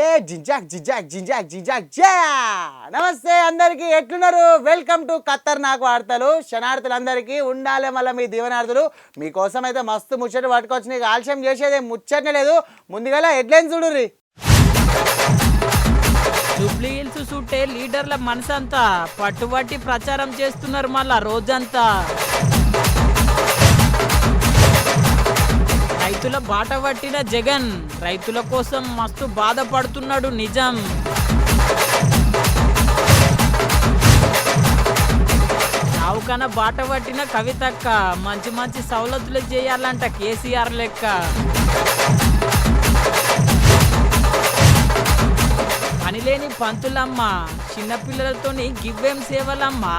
ఏ జింజాక్ జింజాక్ జింజాక్ జింజాక్ జా నమస్తే అందరికీ ఎట్లున్నారు. వెల్కమ్ టు ఖతర్నాక్ వార్తలు. శనార్థులందరికీ ఉండాలి మళ్ళీ మీ దీవెనార్థులు. మీకోసం అయితే మస్తు ముచ్చట పట్టుకొచ్చి నీకు ఆలస్యం చేసేది ముచ్చటనే లేదు. ముందుగా హెడ్లైన్ చూడుర్రి. జూబ్లీ హిల్స్ చుట్టే లీడర్ల మనసంతా పట్టుబట్టి ప్రచారం చేస్తున్నారు మళ్ళా రోజంతా. రైతుల బాట పట్టిన జగన్ రైతుల కోసం మస్తు బాధపడుతున్నాడు నిజం. చావుకన బాట పట్టిన కవితక్క మంచి మంచి సవలతులు చేయాలంట కేసీఆర్ లెక్క. పనిలేని పంతులమ్మ చిన్నపిల్లలతోని గివ్వేం సేవలమ్మా.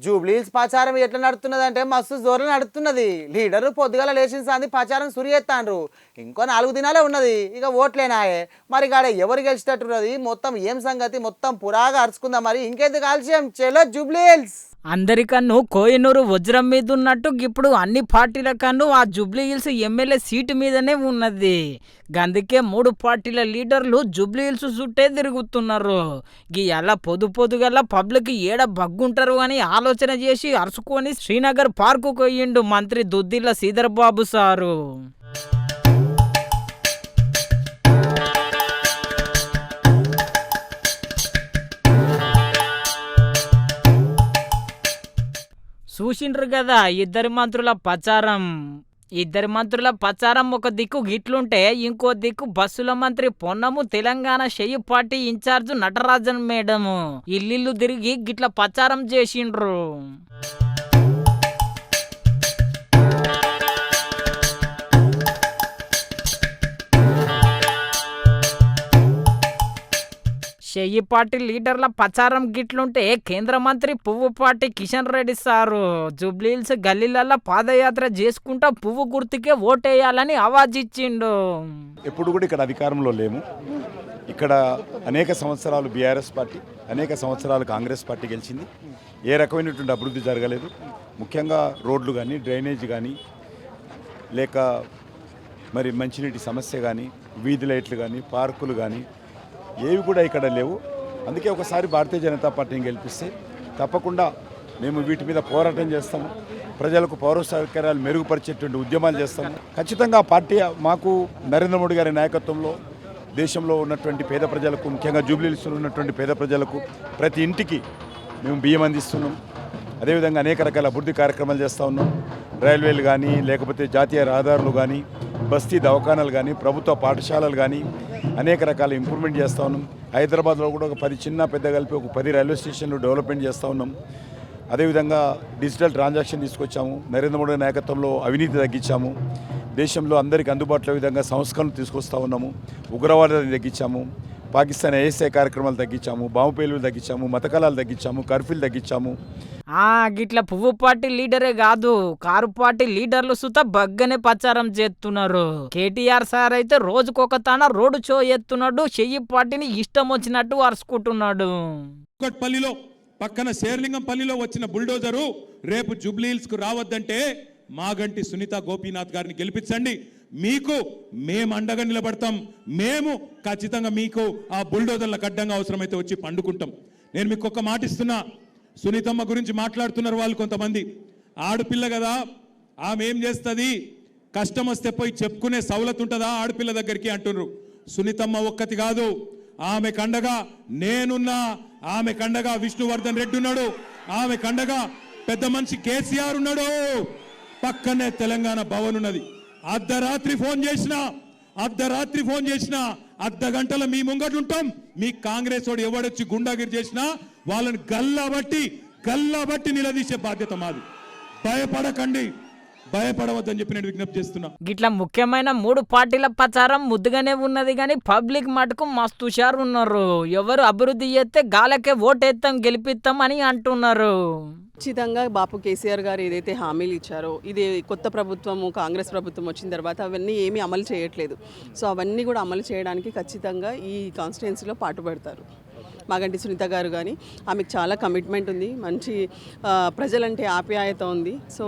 జూబ్లీ హిల్స్ ప్రచారం ఎట్లా నడుతున్నది అంటే మస్తు జోరులో నడుతున్నది. లీడరు పొద్దుగాల లేచిన సాంది ప్రచారం సురి ఎత్తాండ్రు. ఇంకో 4 దినాలే ఉన్నది, ఇక ఓట్లేనాయే. మరి గాడ ఎవరు గెలిచేటట్టున్నది మొత్తం ఏం సంగతి మొత్తం పురాగా అరుచుకుందాం. మరి ఇంకెందుకు ఆలస్యం, చలో జూబ్లీ హిల్స్. అందరికన్ను కోహినూరు వజ్రం మీద ఉన్నట్టు ఇప్పుడు అన్ని పార్టీల కన్ను ఆ జూబ్లీ హిల్స్ ఎమ్మెల్యే సీటు మీదనే ఉన్నది. గందుకే 3 పార్టీల లీడర్లు జూబ్లీ హిల్స్ చుట్టే తిరుగుతున్నారు. గీయాల పొద్దుగల పబ్లిక్ ఏడ బగ్గుంటారు అని ఆలోచన చేసి అరుచుకొని శ్రీనగర్ పార్కు పోయిండు మంత్రి దుద్దిల్ల శ్రీధర్ బాబు సారు. చూసిండ్రు కదా ఇద్దరు మంత్రుల ప్రచారం ఒక దిక్కు గిట్లుంటే ఇంకో దిక్కు బస్సుల మంత్రి పొన్నము తెలంగాణ షెయ్యి పార్టీ ఇన్ఛార్జ్ నటరాజన్ మేడము ఇల్లు తిరిగి గిట్ల ప్రచారం చేసిండ్రు. షెయ్యి పార్టీ లీడర్ల ప్రచారం గిట్లుంటే కేంద్ర మంత్రి పువ్వుపాటి కిషన్ రెడ్డి సారు జూబ్లీ హిల్స్ గల్లీలలో పాదయాత్ర చేసుకుంటా పువ్వు గుర్తుకే ఓటేయాలని ఆవాజ్ ఇచ్చిండు. ఎప్పుడు కూడా ఇక్కడ అధికారంలో లేము. ఇక్కడ అనేక సంవత్సరాలు బీఆర్ఎస్ పార్టీ, అనేక సంవత్సరాలు కాంగ్రెస్ పార్టీ గెలిచింది. ఏ రకమైనటువంటి అభివృద్ధి జరగలేదు. ముఖ్యంగా రోడ్లు కానీ, డ్రైనేజ్ కానీ, లేక మరి మంచినీటి సమస్య కానీ, వీధి లైట్లు కానీ, పార్కులు కానీ ఏవి కూడా ఇక్కడ లేవు. అందుకే ఒకసారి భారతీయ జనతా పార్టీని గెలిపిస్తే తప్పకుండా మేము వీటి మీద పోరాటం చేస్తాము. ప్రజలకు పౌర సౌకర్యాలు మెరుగుపరిచేటువంటి ఉద్యమాలు చేస్తాము. ఖచ్చితంగా పార్టీ మాకు నరేంద్ర మోడీ గారి నాయకత్వంలో దేశంలో ఉన్నటువంటి పేద ప్రజలకు, ముఖ్యంగా జూబ్లీ హిల్స్లో ఉన్నటువంటి పేద ప్రజలకు ప్రతి ఇంటికి మేము బియ్యం అందిస్తున్నాం. అదేవిధంగా అనేక రకాల అభివృద్ధి కార్యక్రమాలు చేస్తూ ఉన్నాం. రైల్వేలు కానీ, లేకపోతే జాతీయ రహదారులు కానీ, బస్తీ దవాఖానాలు కానీ, ప్రభుత్వ పాఠశాలలు కానీ అనేక రకాల ఇంప్రూవ్మెంట్ చేస్తూ ఉన్నాం. హైదరాబాద్లో కూడా ఒక 10 చిన్న పెద్ద కలిపి ఒక 10 రైల్వే స్టేషన్లు డెవలప్మెంట్ చేస్తూ ఉన్నాం. అదేవిధంగా డిజిటల్ ట్రాన్సాక్షన్ తీసుకొచ్చాము. నరేంద్ర మోడీ నాయకత్వంలో అవినీతి తగ్గించాము. దేశంలో అందరికీ అందుబాటులో విధంగా సంస్కరణలు తీసుకొస్తూ ఉన్నాము. ఉగ్రవాదాన్ని తగ్గించాము. పాకిస్తాన్ ఐఎస్ఐ కార్యక్రమాలు తగ్గించాము. బాంబు పేలులు తగ్గించాము. మతకలాలు తగ్గించాము. కర్ఫ్యూలు తగ్గించాము. గిట్ల పువ్వు పార్టీ లీడరే కాదు, కారు పార్టీ లీడర్లు సుత బగ్గనే ప్రచారం చేస్తున్నారు. కేటీఆర్ సార్ అయితే రోజుకొక తాన రోడ్డు షో ఎత్తున్నాడు. షెయ్యి పార్టీని ఇష్టం వచ్చినట్టు అరుచుకుంటున్నాడు. పల్లిలో పక్కన శేర్లింగంపల్లిలో వచ్చిన బుల్డోజరు రేపు జూబ్లీ హిల్స్ కు రావద్దంటే మాగంటి సునీత గోపీనాథ్ గారిని గెలిపించండి, మీకు మేము అండగా నిలబడతాం, మేము ఖచ్చితంగా మీకు ఆ బుల్డోజర్లకు అడ్డంగా అవసరమైతే వచ్చి పండుకుంటాం. నేను మీకు ఒక మాట ఇస్తున్నా. సునీతమ్మ గురించి మాట్లాడుతున్నారు వాళ్ళు కొంతమంది. ఆడపిల్ల కదా, ఆమె ఏం చేస్తుంది, కష్టం వస్తే పోయి చెప్పుకునే సవలతు ఉంటుందా ఆడపిల్ల దగ్గరికి అంటున్నారు. సునీతమ్మ ఒక్కటి కాదు, ఆమె కండగా నేనున్నా, ఆమె కండగా విష్ణువర్ధన్ రెడ్డి ఉన్నాడు, ఆమె కండగా పెద్ద మనిషి కేసీఆర్ ఉన్నాడు, పక్కనే తెలంగాణ భవన్ ఉన్నది. అర్ధరాత్రి ఫోన్ చేసినా అర్ధ గంటల మీ ముంగట్లుంటాం. మీ కాంగ్రెస్ వాడు ఎవడొచ్చి గుండాగిరి చేసినా వాళ్ళని గల్లాబట్టి నిలదీసే బాధ్యత మాది. భయపడవద్దని చెప్పి నేను విజ్ఞప్తి చేస్తున్నా. గిట్లా ముఖ్యమైన 3 పార్టీల ప్రచారం ముద్దుగానే ఉన్నది కానీ పబ్లిక్ మటుకు మస్తు హుషారు ఉన్నారు. ఎవరు అభివృద్ధి చేస్తే గాలకే ఓటేస్తాం గెలిపిస్తాం అని అంటున్నారు. ఖచ్చితంగా బాపు కేసీఆర్ గారు ఏదైతే హామీలు ఇచ్చారో, ఇది కొత్త ప్రభుత్వము కాంగ్రెస్ ప్రభుత్వం వచ్చిన తర్వాత అవన్నీ ఏమీ అమలు చేయట్లేదు. సో అవన్నీ కూడా అమలు చేయడానికి ఖచ్చితంగా ఈ కాన్స్టిట్యుయెన్సీలో పాటుపడతారు. మాగంటి సునీత గారు కానీ ఆమెకు చాలా కమిట్మెంట్ ఉంది, మంచి ప్రజలంటే ఆప్యాయత ఉంది. సో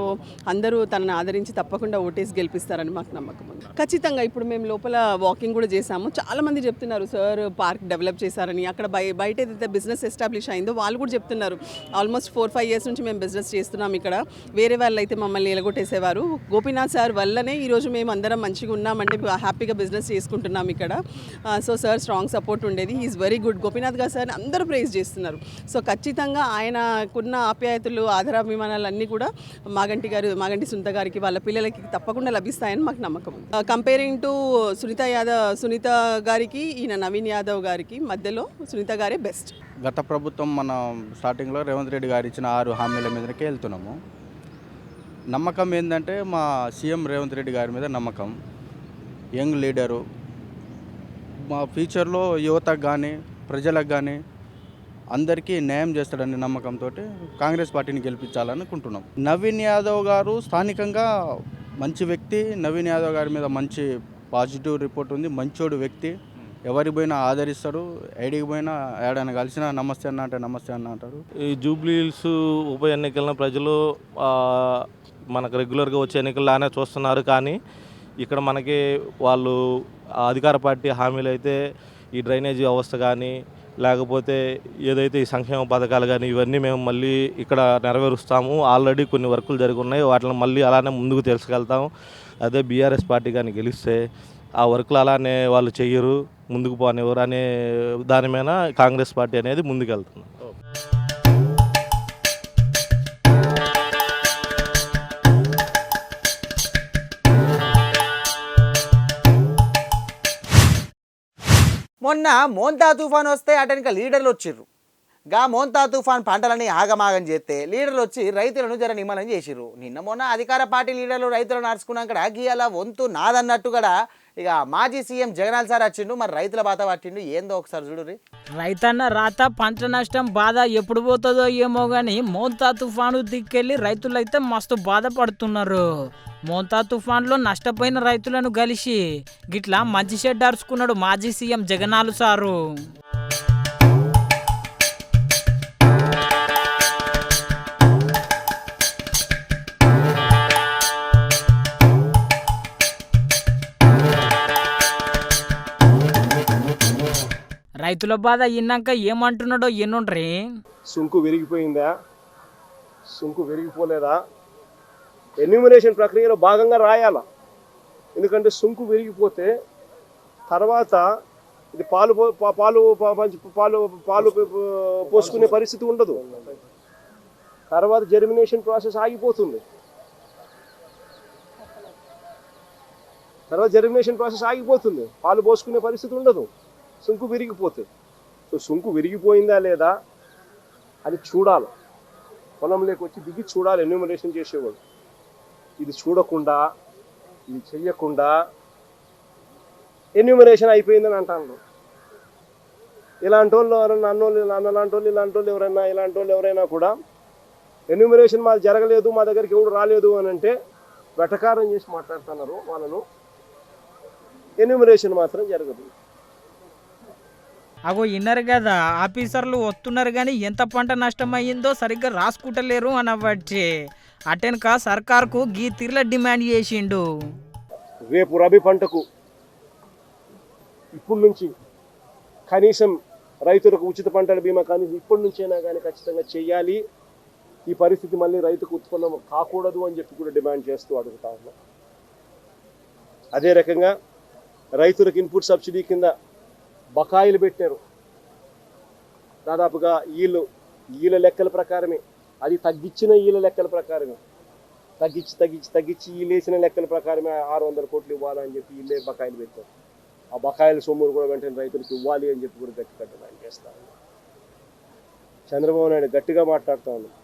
అందరూ తనని ఆదరించి తప్పకుండా ఓటేసి గెలిపిస్తారని మాకు నమ్మకం ఉంది. ఖచ్చితంగా ఇప్పుడు మేము లోపల వాకింగ్ కూడా చేశాము. చాలామంది చెప్తున్నారు సార్ పార్క్ డెవలప్ చేశారని. అక్కడ బయట ఏదైతే బిజినెస్ ఎస్టాబ్లిష్ అయిందో వాళ్ళు కూడా చెప్తున్నారు ఆల్మోస్ట్ 4-5 years నుంచి మేము బిజినెస్ చేస్తున్నాం ఇక్కడ. వేరే వాళ్ళు అయితే మమ్మల్ని ఎలగొట్టేసేవారు. గోపీనాథ్ సార్ వల్లనే ఈరోజు మేము అందరం మంచిగా ఉన్నామంటే హ్యాపీగా బిజినెస్ చేసుకుంటున్నాం ఇక్కడ. సో సార్ స్ట్రాంగ్ సపోర్ట్ ఉండేది. Is very good. గోపీనాథ్ గారు సార్ అందరూ ప్రైజ్ చేస్తున్నారు. సో ఖచ్చితంగా ఆయనకున్న ఆప్యాయతలు ఆధారాభిమానాలు అన్నీ కూడా మాగంటి సునీత గారికి వాళ్ళ పిల్లలకి తప్పకుండా లభిస్తాయని మాకు నమ్మకం. కంపేరింగ్ టు సునీత గారికి ఈయన నవీన్ యాదవ్ గారికి మధ్యలో సునీత గారే బెస్ట్. గత ప్రభుత్వం మన స్టార్టింగ్లో రేవంత్ రెడ్డి గారు ఇచ్చిన 6 హామీల మీదకే వెళ్తున్నాము. నమ్మకం ఏంటంటే మా సీఎం రేవంత్ రెడ్డి గారి మీద నమ్మకం. యంగ్ లీడరు, మా ఫ్యూచర్లో యువతకు కానీ ప్రజలకు కానీ అందరికీ న్యాయం చేస్తాడనే నమ్మకంతో కాంగ్రెస్ పార్టీని గెలిపించాలనుకుంటున్నాం. నవీన్ యాదవ్ గారు స్థానికంగా మంచి వ్యక్తి. నవీన్ యాదవ్ గారి మీద మంచి పాజిటివ్ రిపోర్ట్ ఉంది. మంచోడు వ్యక్తి, ఎవరికి పోయినా ఆదరిస్తారు. ఐడికి పోయినా ఏడైనా కలిసినా నమస్తే అన్న అంటే నమస్తే అన్న అంటారు. ఈ జూబ్లీ హిల్స్ ఉప ఎన్నికలను ప్రజలు మనకు రెగ్యులర్గా వచ్చే ఎన్నికల్లానే చూస్తున్నారు. కానీ ఇక్కడ మనకి వాళ్ళు అధికార పార్టీ హామీలు అయితే ఈ డ్రైనేజీ వ్యవస్థ కానీ లేకపోతే ఏదైతే ఈ సంక్షేమ పథకాలు కానీ ఇవన్నీ మేము మళ్ళీ ఇక్కడ నెరవేరుస్తాము. ఆల్రెడీ కొన్ని వర్కులు జరిగి ఉన్నాయి, వాటిని మళ్ళీ అలానే ముందుకు తీసుకెళ్తాము. అదే బీఆర్ఎస్ పార్టీ కానీ గెలిస్తే ఆ వర్కులు అలానే వాళ్ళు చెయ్యరు, ముందుకు పోనివ్వరు అనే దాని మీద కాంగ్రెస్ పార్టీ అనేది ముందుకెళ్తుంది. మొన్న మోంతా తుఫాన్ వస్తే అటెనక లీడర్లు వచ్చిర్రు. గా మోంతా తుఫాన్ పంటలని ఆగమాగం చేస్తే లీడర్లు వచ్చి రైతులను జర నిమ్మలం చేసిర్రు. నిన్న మొన్న అధికార పార్టీ లీడర్లు రైతులను నడుచుకున్నాక గీయాల వంతు నాదన్నట్టు కూడా ఇక మాజీ సీఎం జగనాల్ సార్ వచ్చిండు. మరి రైతుల బాధ పట్టిండు ఏందో ఒకసారి చూడుర్రి. రైతన్న రాత పంట నష్టం బాధ ఎప్పుడు పోతుందో ఏమో కానీ మోంతా తుఫాను దిక్కెళ్ళి రైతులైతే మస్తు బాధపడుతున్నారు. మోంతా తుఫాన్లో నష్టపోయిన రైతులను కలిసి గిట్లా మంచి షెడ్ అరుచుకున్నాడు మాజీ సీఎం జగనాలు సారు. రైతుల బాధ ఇన్నాక ఏమంటున్నాడో ఎన్నుండ్రి. సుంకు విరిగిపోయిందా, సుంకు విరిగిపోలేదా, ఎన్యూమరేషన్ ప్రక్రియలో భాగంగా రాయాలా. ఎందుకంటే సుంకు విరిగిపోతే తర్వాత ఇది పాలు పోసుకునే పరిస్థితి ఉండదు. తర్వాత జర్మినేషన్ ప్రాసెస్ ఆగిపోతుంది. పాలు పోసుకునే పరిస్థితి ఉండదు సుంకు విరిగిపోతే. సో సుంకు విరిగిపోయిందా లేదా అని చూడాలి. పొలంలోకి వచ్చి దిగి చూడాలి ఎన్యూమరేషన్ చేసేవాడు. ఇది చూడకుండా, ఇది చెయ్యకుండా ఎన్యూమరేషన్ అయిపోయిందని అంటాను. ఇలాంటి వాళ్ళు ఎవరైనా ఇలాంటి వాళ్ళు ఎవరైనా కూడా ఎన్యూమరేషన్ మాది జరగలేదు, మా దగ్గరికి ఎవడు రాలేదు అని అంటే వెటకారం చేసి మాట్లాడుతున్నారు వాళ్ళను. ఎన్యూమరేషన్ మాత్రం జరగదు. అగో ఇన్నరు కదా, ఆఫీసర్లు వస్తున్నారు కానీ ఎంత పంట నష్టం అయ్యిందో సరిగ్గా రాసుకుంటలేరు అనవచ్చు. అటెనక సర్కార్కు గీ తీర్ల డిమాండ్ చేసిండు. రేపు రబీ పంటకు ఇప్పటి నుంచి కనీసం రైతులకు ఉచిత పంటల బీమా కనీసం ఇప్పటి నుంచైనా కానీ ఖచ్చితంగా చేయాలి. ఈ పరిస్థితి మళ్ళీ రైతుకు ఉత్పన్నం కాకూడదు అని చెప్పి కూడా డిమాండ్ చేస్తూ అడుగుతా ఉన్నాం. అదే రకంగా రైతులకు ఇన్పుట్ సబ్సిడీ కింద బకాయిలు పెట్టారు. దాదాపుగా ఈల లెక్కల ప్రకారమే, అది తగ్గించిన ఈల లెక్కల ప్రకారమే, తగ్గించి ఈలేసిన లెక్కల ప్రకారమే 600 కోట్లు ఇవ్వాలని చెప్పి ఈళ్ళే బకాయిలు పెట్టారు. ఆ బకాయిల సొమ్మును కూడా వెంటనే రైతులకు ఇవ్వాలి అని చెప్పి కూడా గట్టిగా డిమాండ్ చేస్తారు. చంద్రబాబు నాయుడు గట్టిగా మాట్లాడుతూ ఉన్నాం.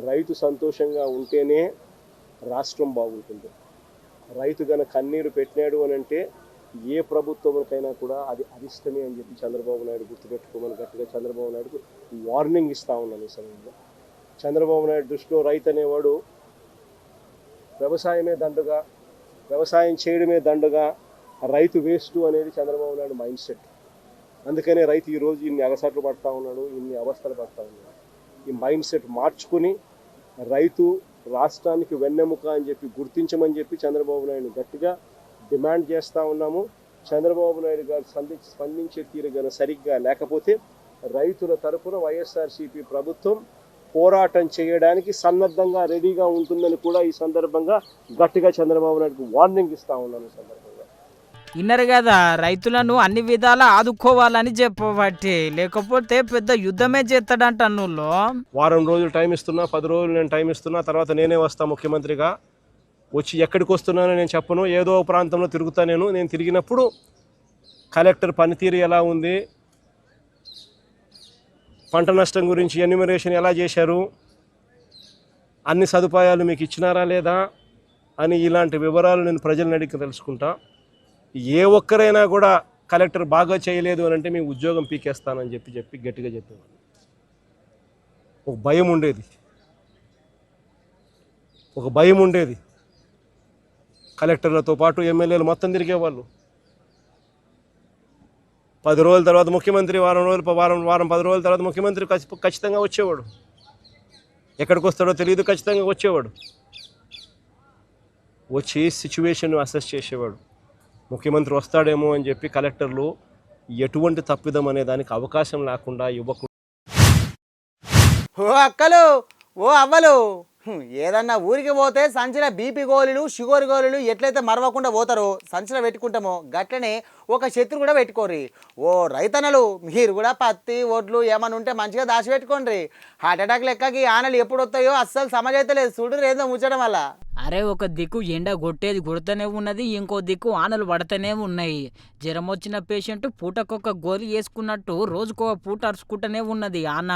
రైతు సంతోషంగా ఉంటేనే రాష్ట్రం బాగుంటుంది. రైతు గన కన్నీరు పెట్టినాడు అని అంటే ఏ ప్రభుత్వంకైనా కూడా అది అరిష్టమే అని చెప్పి చంద్రబాబు నాయుడు గుర్తుపెట్టుకోమని గట్టిగా చంద్రబాబు నాయుడుకు వార్నింగ్ ఇస్తూ ఉన్నాను. ఈ సమయంలో చంద్రబాబు నాయుడు దృష్టిలో రైతు అనేవాడు వ్యవసాయమే దండుగా, వ్యవసాయం చేయడమే దండుగా, రైతు వేస్ట్ అనేది చంద్రబాబు నాయుడు మైండ్ సెట్. అందుకనే రైతు ఈరోజు ఇన్ని అగసాట్లు పడతా ఉన్నాడు, ఇన్ని అవస్థలు పడతా ఉన్నాడు. ఈ మైండ్ సెట్ మార్చుకుని రైతు రాష్ట్రానికి వెన్నెముక అని చెప్పి గుర్తించమని చెప్పి చంద్రబాబు నాయుడు గట్టిగా డిమాండ్ చేస్తూ ఉన్నాము. చంద్రబాబు నాయుడు గారు స్పందించే తీరు గన సరిగ్గా లేకపోతే రైతుల తరపున వైఎస్ఆర్సీపీ ప్రభుత్వం పోరాటం చేయడానికి సన్నద్ధంగా రెడీగా ఉంటుందని కూడా ఈ సందర్భంగా గట్టిగా చంద్రబాబు నాయుడుకు వార్నింగ్ ఇస్తా ఉన్నాను. ఈ సందర్భంగా విన్నారు కదా, రైతులను అన్ని విధాలా ఆదుకోవాలని చెప్పబట్టి, లేకపోతే పెద్ద యుద్ధమే చేస్తాడంట. నువ్వు వారం రోజులు టైం ఇస్తున్నా, 10 రోజులు నేను టైం ఇస్తున్నా, తర్వాత నేనే వస్తా ముఖ్యమంత్రిగా. వచ్చి ఎక్కడికి వస్తున్నానో నేను చెప్పను, ఏదో ప్రాంతంలో తిరుగుతా. నేను తిరిగినప్పుడు కలెక్టర్ పనితీరు ఎలా ఉంది, పంట నష్టం గురించి ఎన్యూమరేషన్ ఎలా చేశారు, అన్ని సదుపాయాలు మీకు ఇచ్చినారా లేదా అని ఇలాంటి వివరాలు నేను ప్రజలను అడిగి తెలుసుకుంటా. ఏ ఒక్కరైనా కూడా కలెక్టర్ బాగా చేయలేదు అని అంటే మీ ఉద్యోగం పీకేస్తానని చెప్పి గట్టిగా చెప్పేవాడు. ఒక భయం ఉండేది. కలెక్టర్లతో పాటు ఎమ్మెల్యేలు మొత్తం తిరిగేవాళ్ళు. 10 రోజుల తర్వాత ముఖ్యమంత్రి, వారం 10 రోజుల తర్వాత ముఖ్యమంత్రి ఖచ్చితంగా వచ్చేవాడు. ఎక్కడికి వస్తాడో తెలియదు, ఖచ్చితంగా వచ్చేవాడు. వచ్చి సిచ్యువేషన్ అసెస్ చేసేవాడు. ముఖ్యమంత్రి వస్తాడేమో అని చెప్పి కలెక్టర్లు ఎటువంటి తప్పిదం అనే దానికి అవకాశం లేకుండా ఇవ్వకుండా. ఓ అక్కలు, ఓ అవ్వలు, ఏదన్నా ఊరికి పోతే సంచిలో బీపీ గోళీలు, షుగర్ గోళీలు ఎట్లయితే మరవకుండా పోతారో సంచిలో పెట్టుకుంటామో గట్లనే ఒక శత్రు కూడా పెట్టుకోర్రి. ఓ రైతన్నలు, మీరు కూడా పత్తి ఒడ్లు ఏమన్నా ఉంటే మంచిగా దాచిపెట్టుకోండి. హార్ట్ అటాక్ లెక్కకి ఆనలు ఎప్పుడు వస్తాయో అస్సలు సమజైతే లేదు. చూడు ఏందో ముచ్చడం వల్ల. అరే, ఒక దిక్కు ఎండ కొట్టేది కొడుతూనే ఉన్నది, ఇంకో దిక్కు ఆనలు పడుతూనే ఉన్నాయి. జ్వరం వచ్చిన పేషెంట్ పూటకొక గోలి వేసుకున్నట్టు రోజుకో పూట అరుచుకుంటూనే ఉన్నది ఆన.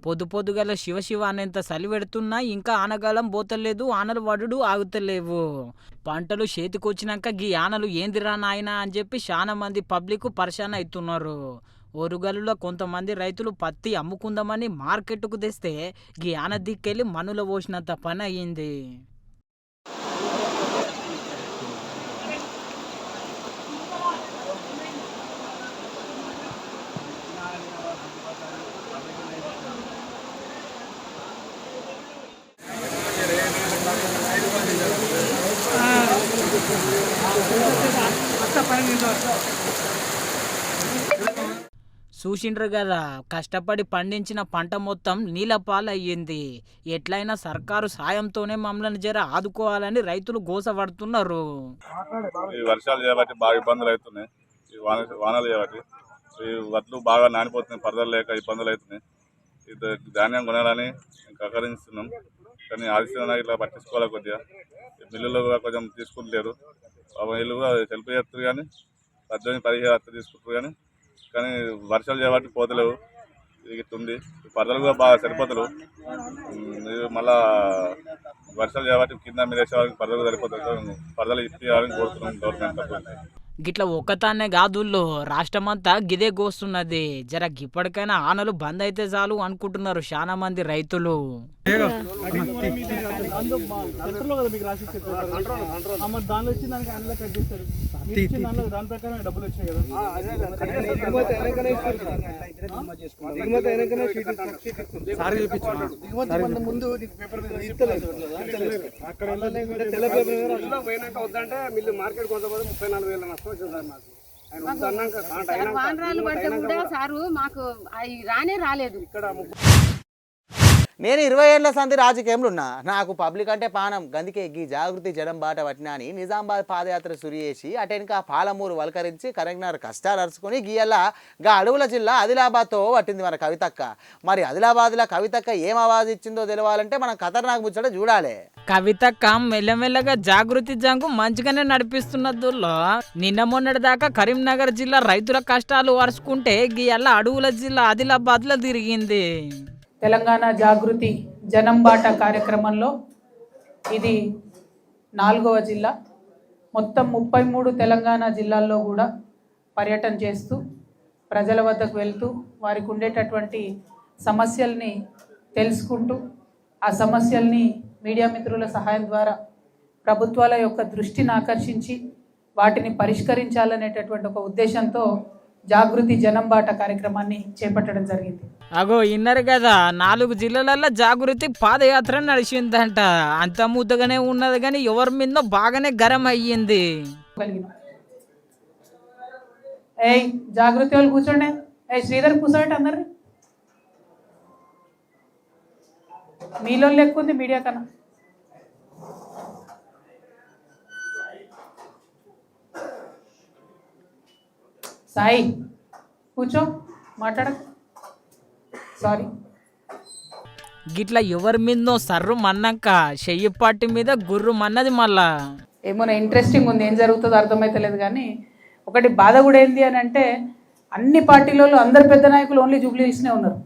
పొద్దుగల శివ అనేంత చలి పెడుతున్నా ఇంకా ఆనగాలం పోతలేదు, ఆనలు వడుడు ఆగుతలేవు. పంటలు చేతికొచ్చినాక గీ ఆనలు ఏందిరా నాయనా అని చెప్పి చాలా మంది పబ్లిక్ పరిశాన్ అవుతున్నారు. ఓరుగల్లులో కొంతమంది రైతులు పత్తి అమ్ముకుందామని మార్కెట్కు తెస్తే గీ ఆన దిక్కెళ్ళి మనులో పోసినంత పని అయ్యింది. చూసిండ్రు కదా, కష్టపడి పండించిన పంట మొత్తం నీళ్ళ పాలయ్యింది. ఎట్లయినా సర్కారు సాయంతోనే మమ్మల్ని జర ఆదుకోవాలని రైతులు గోసపడుతున్నారు. ఈ వర్షాలు చేయబట్టి బాగా ఇబ్బందులు అవుతున్నాయి. ఈ వానలు చేయబట్టి ఈ వడ్లు బాగా నానిపోతున్నాయి, పరదలు లేక ఇబ్బందులు అవుతున్నాయి. ఇది ధాన్యం కొనాలని సహకరిస్తున్నాం, కానీ ఆలస్యంగా ఇట్లా పట్టించుకోవాలి. కొద్దిగా మిల్లులో కూడా కొంచెం తీసుకుంటలేరు. ఇల్లు కూడా హెల్ప్ చేస్తారు, కానీ 18-17 తీసుకుంటారు. కానీ వర్షాలు చేయబట్టి పోతలేవు. ఇది ఉంది, పరదలు కూడా బాగా సరిపోతలేవు. మళ్ళా వర్షాలు చేయబట్టి కింద మీద వేసేవాళ్ళకి పరదలు సరిపోతారు. పరదలు ఇప్పించాలని కోరుతున్నాం గవర్నమెంట్. గిట్ల ఒక్కతానే కాదుల్లో రాష్ట్రమంతా గిదే గోస్తున్నది. జర ఇప్పటికైనా ఆనలు బంద్ అయితే చాలు అనుకుంటున్నారు చాలా మంది రైతులు. వానరాలు పడితే కూడా సారు మాకు రానే రాలేదు. నేను 20 ఏళ్ల సంది రాజకీయంలో ఉన్నా. నాకు పబ్లిక్ అంటే పానం. గందుకే గీ జాగృతి జడం బాట పట్టినా అని నిజామాబాద్ పాదయాత్ర సురి చేసి అటెనక పాలమూరు వలకరించి కరీంనగర్ కష్టాలు అరుచుకొని గీయల్లా గా అడవుల జిల్లా ఆదిలాబాద్తో పట్టింది మన కవితక్క. మరి ఆదిలాబాద్లో కవితక్క ఏం ఆవాజ్ ఇచ్చిందో తెలవాలంటే మనం ఖతర్నాక్ ముచ్చట చూడాలి. కవితక్క మెల్లమెల్లగా జాగృతి జంగు మంచిగానే నడిపిస్తున్నదుల్లో నిన్న మొన్నటి దాకా కరీంనగర్ జిల్లా రైతుల కష్టాలు అరుచుకుంటే గీయల్ల అడవుల జిల్లా ఆదిలాబాద్లో తిరిగింది. తెలంగాణ జాగృతి జనంబాట కార్యక్రమంలో ఇది 4వ జిల్లా. మొత్తం 33 తెలంగాణ జిల్లాల్లో కూడా పర్యటన చేస్తూ ప్రజల వద్దకు వెళ్తూ వారికి ఉండేటటువంటి సమస్యల్ని తెలుసుకుంటూ ఆ సమస్యల్ని మీడియా మిత్రుల సహాయం ద్వారా ప్రభుత్వాల యొక్క దృష్టిని ఆకర్షించి వాటిని పరిష్కరించాలనేటటువంటి ఒక ఉద్దేశంతో జాగృతి జనం బాట కార్యక్రమాన్ని చేపట్టడం జరిగింది. అగో ఇన్నరు కదా 4 జిల్లాలలో జాగృతి పాదయాత్ర నడిచిందంట. అంత ముద్దగానే ఉన్నది కానీ ఎవరి మీద బాగానే గరం అయ్యింది. ఏయ్ జాగృతి వాళ్ళు కూర్చోండి. శ్రీధర్ కూర్చోండి అందరు. మీలో లెక్కుంది మీడియా కన్నా. సాయి కూర్చో, మాట్లాడక. సారీ. గిట్లా ఎవరి మీదో సర్రు మన్నాక చెయ్యి పార్టీ మీద గుర్రు మన్నది మళ్ళా. ఏమో ఇంట్రెస్టింగ్ ఉంది, ఏం జరుగుతుందో అర్థమైతలేదు. కానీ ఒకటి బాధ కూడా ఏంది అని అంటే అన్ని పార్టీలలో అందరు పెద్ద నాయకులు ఓన్లీ జూబ్లీ హిల్స్నే ఉన్నారు.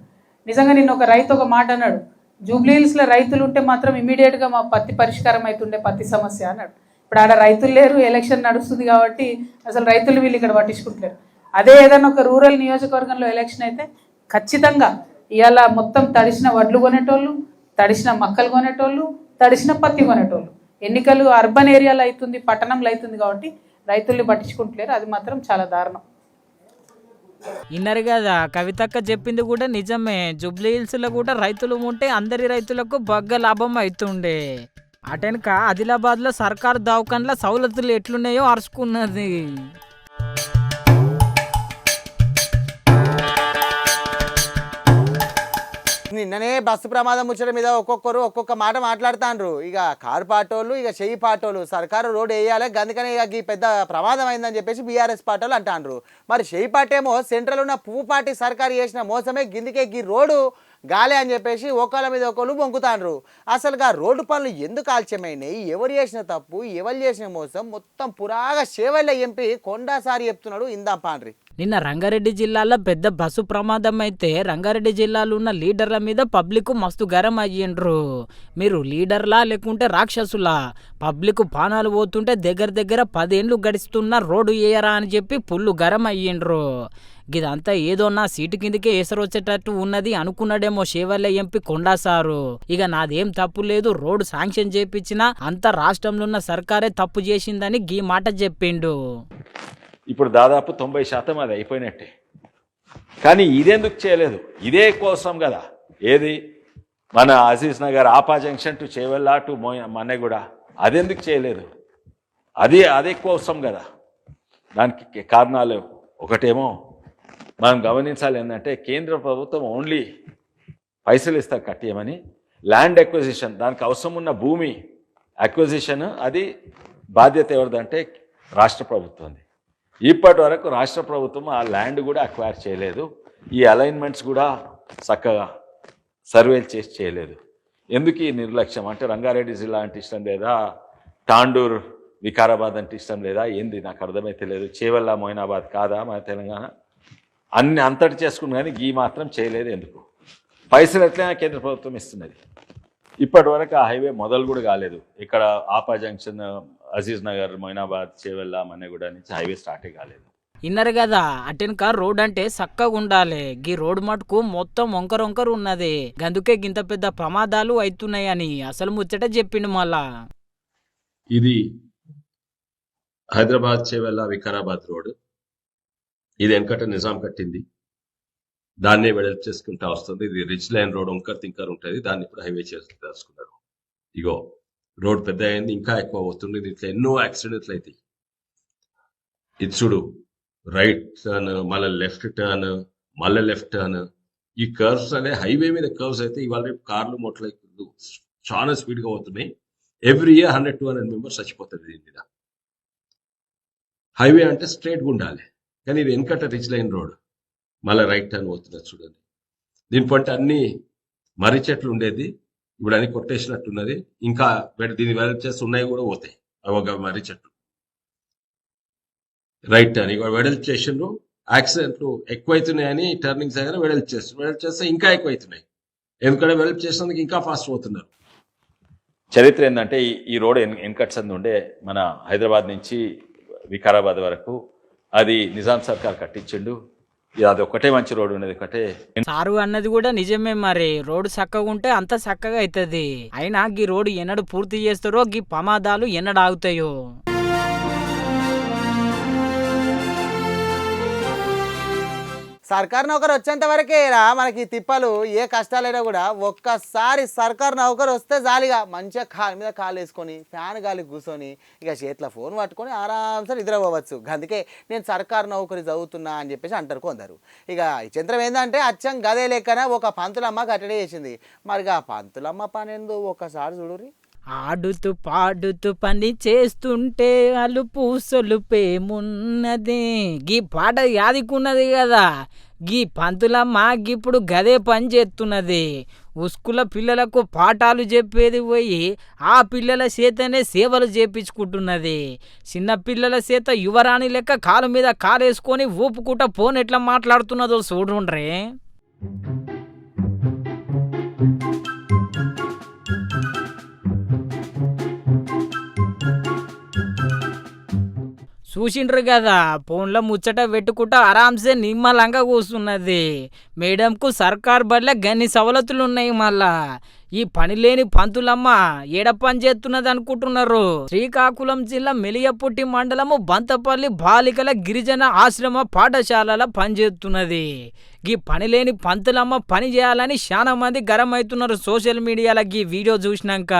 నిజంగా నిన్న ఒక రైతు ఒక మాట అన్నాడు, జూబ్లీ హిల్స్లో రైతులు ఉంటే మాత్రం ఇమీడియట్గా మా పత్తి పరిష్కారం అవుతుండే పత్తి సమస్య అన్నాడు. ఇప్పుడు ఆడ రైతులు లేరు, ఎలక్షన్ నడుస్తుంది కాబట్టి అసలు రైతులు వీళ్ళు ఇక్కడ పట్టించుకుంటలేరు. అదే ఏదైనా ఒక రూరల్ నియోజకవర్గంలో ఎలక్షన్ అయితే ఖచ్చితంగా ఇవాళ మొత్తం తడిసిన వడ్లు కొనేటోళ్ళు, తడిసిన మక్కలు కొనేటోళ్ళు, తడిసిన పత్తి కొనేటోళ్ళు. ఎన్నికలు అర్బన్ ఏరియాలో అవుతుంది, పట్టణంలో అవుతుంది కాబట్టి రైతుల్ని పట్టించుకుంటలేరు. అది మాత్రం చాలా దారుణం. ఇన్నరు కదా కవితక్క చెప్పింది కూడా నిజమే. జూబ్లీ హిల్స్లో కూడా రైతులు ఉంటే అందరి రైతులకు బగ్గ లాభం అవుతుండే. అటెనక ఆదిలాబాద్లో సర్కారు దవాఖాన్ల సౌలతులు ఎట్లున్నాయో అరుచుకున్నది. నిన్ననే బస్సు ప్రమాదం ముచ్చట మీద ఒక్కొక్కరు ఒక్కొక్క మాట మాట్లాడుతాండ్రు. ఇక కారు పాటోళ్ళు, ఇక చెయ్యి పాటోళ్ళు సర్కారు రోడ్ వేయాలి అందుకనే ఇక ఈ పెద్ద ప్రమాదం అయిందని చెప్పేసి బీఆర్ఎస్ పాటోళ్ళు అంటాండ్రు. మరి చెయ్యి పాటేమో సెంట్రల్ ఉన్న పువ్వు పార్టీ సర్కారు చేసిన మోసమే గిందికే ఈ రోడ్డు గాలి అని చెప్పేసి ఒకళ్ళ మీద ఒకళ్ళు బొంకుతాండ్రు. అసలుగా రోడ్డు పనులు ఎందుకు ఆలస్యమైనాయి, ఎవరు చేసిన తప్పు, ఎవరు చేసిన మోసం, మొత్తం పురాగా చేవళ్ళ ఎంపీ కొండాసారి చెప్తున్నాడు. ఇందాం పాండ్రి. నిన్న రంగారెడ్డి జిల్లాలో పెద్ద బస్సు ప్రమాదం అయితే రంగారెడ్డి జిల్లాలో ఉన్న లీడర్ల మీద పబ్లిక్ మస్తు గరం అయ్యిండ్రు. మీరు లీడర్లా లేకుంటే రాక్షసులా? పబ్లిక్ పానాలు పోతుంటే దగ్గర 10 ఏళ్ళు గడుస్తున్న రోడ్డు వేయరా అని చెప్పి పుల్లు గరం అయ్యిండ్రు. ఇదంతా ఏదో నా సీటు కిందకే ఎసరు వచ్చేటట్టు ఉన్నది అనుకున్నాడేమో షేవల్ల ఎంపీ కొండాసారు. ఇక నాదేం తప్పు లేదు, రోడ్డు శాంక్షన్ చేపించినా అంత రాష్ట్రంలో ఉన్న సర్కారే తప్పు చేసిందని గీ మాట చెప్పిండు. ఇప్పుడు దాదాపు 90% అది అయిపోయినట్టే. కానీ ఇదెందుకు చేయలేదు? ఇదే కోసం కదా. ఏది మన అజీజ్ నగర్ ఆపా junction to Chevella to Manneguda అదెందుకు చేయలేదు? అదే కోసం కదా. దానికి కారణాలు ఒకటేమో మనం గమనించాలి ఏంటంటే కేంద్ర ప్రభుత్వం ఓన్లీ పైసలు ఇస్తారు కట్టేయమని. ల్యాండ్ అక్విజిషన్, దానికి అవసరం ఉన్న భూమి అక్విజిషన్, అది బాధ్యత ఎవరిదంటే రాష్ట్ర ప్రభుత్వంది. ఇప్పటి వరకు రాష్ట్ర ప్రభుత్వం ఆ ల్యాండ్ కూడా అక్వైర్ చేయలేదు. ఈ అలైన్మెంట్స్ కూడా చక్కగా సర్వేలు చేసి చేయలేదు. ఎందుకు ఈ నిర్లక్ష్యం అంటే రంగారెడ్డి జిల్లా అంటే ఇష్టం లేదా, తాండూర్ వికారాబాద్ అంటే ఇష్టం లేదా, ఏంది నాకు అర్థమైతే లేదు. చేవెళ్ళ మొయినాబాద్ కాదా మన తెలంగాణ? అన్ని అంతటి చేసుకుని కానీ ఈ మాత్రం చేయలేదు. ఎందుకు? పైసలు ఎట్లయినా కేంద్ర ప్రభుత్వం ఇస్తున్నది. ఇప్పటి వరకు ఆ హైవే మొదలు కూడా కాలేదు. ఇక్కడ ఆపా జంక్షన్, అజీజ్ నగర్, మొయినాబాద్, చేవెళ్ళ, మన్నెగూడ నుంచి హైవే స్టార్టే కాలేదు. ఇన్నరు కదా అటెనక రోడ్ అంటే చక్కగా ఉండాలి. గీ రోడ్ మటుకు మొత్తం వంకర ఉన్నది. అందుకే గింత పెద్ద ప్రమాదాలు అవుతున్నాయని అసలు ముచ్చట చెప్పిండు. మళ్ళా ఇది హైదరాబాద్ చేవెళ్ళ వికారాబాద్ రోడ్. ఇది వెనకట నిజాం కట్టింది, దాన్నే వెడల్పు చేసుకుంటా వస్తుంది. ఇది రిచ్ లైన్ రోడ్, వంకర్ తింకర్ ఉంటుంది. దాన్ని ఇప్పుడు హైవే చేసుకున్నారు. ఇగో రోడ్ పెద్ద అయింది, ఇంకా ఎక్కువ అవుతుంది. ఇట్లా ఎన్నో యాక్సిడెంట్లు అవుతాయి. ఇది చూడు, రైట్ టర్న్, మళ్ళీ లెఫ్ట్ టర్న్, మళ్ళీ లెఫ్ట్ టర్న్. ఈ కర్వ్స్ అనే హైవే మీద కర్వ్స్ అయితే ఇవాళ రేపు కార్లు మొట్ల చాలా స్పీడ్గా అవుతున్నాయి. ఎవ్రీ ఇయర్ 100-200 మెంబర్స్ చచ్చిపోతుంది దీని మీద. హైవే అంటే స్ట్రైట్గా ఉండాలి, కానీ ఇది వెనకట రిచ్ లైన్ రోడ్, మళ్ళీ రైట్ టర్న్ పోతున్నది చూడండి. దీని పంట అన్ని మర్రి చెట్లు ఉండేది, ఇప్పుడు అన్ని కొట్టేసినట్టున్నది. ఇంకా దీన్ని వెడల్పు చేసి ఉన్నాయి కూడా పోతాయి ఒక మర్రి చెట్లు. రైట్ టర్న్ ఇక వెడల్పు చేసిండ్రు. యాక్సిడెంట్లు ఎక్కువైతున్నాయని టర్నింగ్స్ అయినా వెడల్పు చేస్తే ఇంకా ఎక్కువైతున్నాయి. ఎందుకంటే వెడల్పు చేసినందుకు ఇంకా ఫాస్ట్ పోతున్నారు. చరిత్ర ఏంటంటే ఈ రోడ్ వెనకట్ సంది ఉండే మన హైదరాబాద్ నుంచి వికారాబాద్ వరకు అది నిజాం సర్కార్ కట్టించిండు. అది ఒక్కటే మంచి రోడ్డు ఉన్నది ఒకటే. సారు అన్నది కూడా నిజమే, మరి రోడ్డు చక్కగా ఉంటే అంత చక్కగా అవుతుంది. అయినా గీ రోడ్డు ఎన్నడు పూర్తి చేస్తారో గీ ప్రమాదాలు ఎన్నడు ఆగుతాయో. సర్కారు నౌకరు వచ్చేంత వరకేరా మనకి తిప్పలు. ఏ కష్టాలైనా కూడా ఒక్కసారి సర్కారు నౌకరు వస్తే జాలిగా మంచిగా కాలు మీద కాలు వేసుకొని ఫ్యాన్ గాలి కూర్చొని ఇక చేతిలో ఫోన్ పట్టుకొని ఆరాంసే నిద్రపోవచ్చు. అందుకే నేను సర్కారు నౌకరి చదువుతున్నా అని చెప్పేసి అంటారు కొందరు. ఇక ఈ చిత్రం ఏంటంటే అచ్చం గదే లెక్కన ఒక పంతులమ్మ కట్టడి చేసింది. మరి ఆ పంతులమ్మ పని ఏందో ఒకసారి చూడుర్రి. ఆడుతూ పాడుతూ పని చేస్తుంటే అలుపు సొలుపేమున్నది. గీ పాట యాదికున్నది కదా, గీ పంతులమ్మ ఇప్పుడు గదే పని చేస్తున్నది. ఉస్కుల పిల్లలకు పాఠాలు చెప్పేది పోయి ఆ పిల్లల చేతనే సేవలు చేపించుకుంటున్నది. చిన్న పిల్లల చేత యువరాణి లెక్క కాలు మీద కాలేసుకొని ఊపుకుంటా ఫోన్ ఎట్లా మాట్లాడుతున్నదో చూడుండ్రే. చూసిండ్రు కదా, ఫోన్లో ముచ్చట పెట్టుకుంటా ఆరాంసే నిమ్మలంగా కూస్తున్నది. మేడంకు సర్కార్ బడ్ల గన్ని సవలతులు ఉన్నాయి. మళ్ళా ఈ పని లేని పంతులమ్మ ఏడ పని చేస్తున్నది అనుకుంటున్నారు. శ్రీకాకుళం జిల్లా మెలియపుట్టి మండలము బంతపల్లి బాలికల గిరిజన ఆశ్రమ పాఠశాలల పనిచేస్తున్నది. ఈ పని లేని పంతులమ్మ పని చేయాలని చాలా మంది గరం అవుతున్నారు సోషల్ మీడియాలో ఈ వీడియో చూసినాక.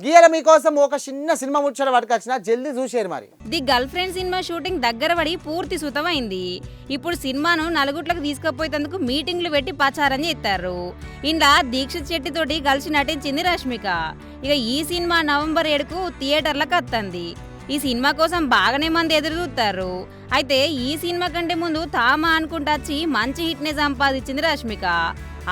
గీయాల మీకోసం ఒక చిన్న సినిమా ముచ్చట పట్టుకొచ్చిన, జల్దీ చూసేరు మరి. The girlfriend cinema shooting దగ్గర పడి పూర్తి సుతమైంది. ఇప్పుడు సినిమాను నలుగుట్లకు తీసుకుపోయేందుకు మీటింగ్లు పెట్టి ప్రచారం చేస్తారు. ఇంట్లో దీక్షిత్ శెట్టి తోటి కలిసి నటించింది రష్మిక. ఇక ఈ సినిమా నవంబర్ 7కు థియేటర్లకు వస్తుంది. ఈ సినిమా కోసం బాగానే మంది ఎదురు చూస్తారు. అయితే ఈ సినిమా కంటే ముందు తామా అనుకుంటా వచ్చి మంచి హిట్నే సంపాదించింది రష్మిక.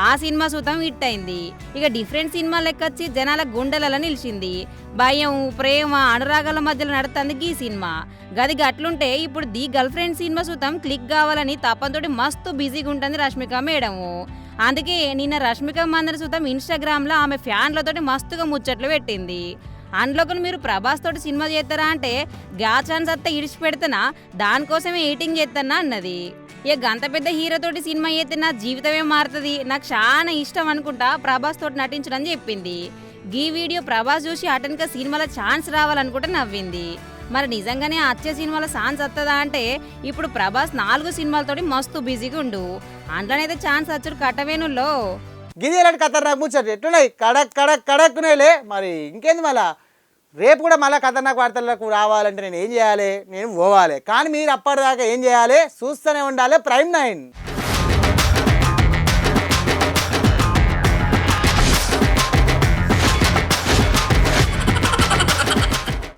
ఆ సినిమా సుతం హిట్ అయింది. ఇక డిఫరెంట్ సినిమా లెక్కొచ్చి జనాల గుండెలలో నిలిచింది. భయం, ప్రేమ, అనురాగాల మధ్యలో నడుతుంది ఈ సినిమా. గది గట్లుంటే ఇప్పుడు ది గర్ల్ ఫ్రెండ్ సినిమా సుతం క్లిక్ కావాలని తప్పంతోటి మస్తు బిజీగా ఉంటుంది రష్మిక మేడము. అందుకే నిన్న రష్మిక మందర సుతం ఇన్స్టాగ్రామ్లో ఆమె ఫ్యాన్లతోటి మస్తుగా ముచ్చట్లు పెట్టింది. అందులోకి మీరు ప్రభాస్ తోటి సినిమా చేస్తారా అంటే గా ఛాన్స్ అత్త ఇడిచి పెడతానా, దానికోసమే ఎడిటింగ్ చేస్తానా అన్నది. ఇక గంత పెద్ద హీరోతోటి సినిమా చేస్తే నా జీవితమే మారుతుంది, నాకు చాలా ఇష్టం అనుకుంటా ప్రభాస్ తోటి నటించడం చెప్పింది. ఈ వీడియో ప్రభాస్ చూసి అటెన్గా సినిమాలో ఛాన్స్ రావాలనుకుంటే నవ్వింది. మరి నిజంగానే వచ్చే సినిమాలో ఛాన్స్ వస్తుందా అంటే ఇప్పుడు ప్రభాస్ 4 సినిమాలతోటి మస్తు బిజీగా ఉండు. అందులోనైతే ఛాన్స్ వచ్చుడు కట్టవేనుల్లో. గిది ఎలాంటి ఖతర్నాక్ ముచ్చట ఎట్లున్నాయి, కడక్ కడక్ కడక్కునేలే. మరి ఇంకేంది, మళ్ళా రేపు కూడా మళ్ళీ ఖతర్నాక్ వార్తలకు రావాలంటే నేను ఏం చేయాలి, నేను పోవాలి. కానీ మీరు అప్పటిదాకా ఏం చేయాలి, చూస్తూనే ఉండాలి Prime9.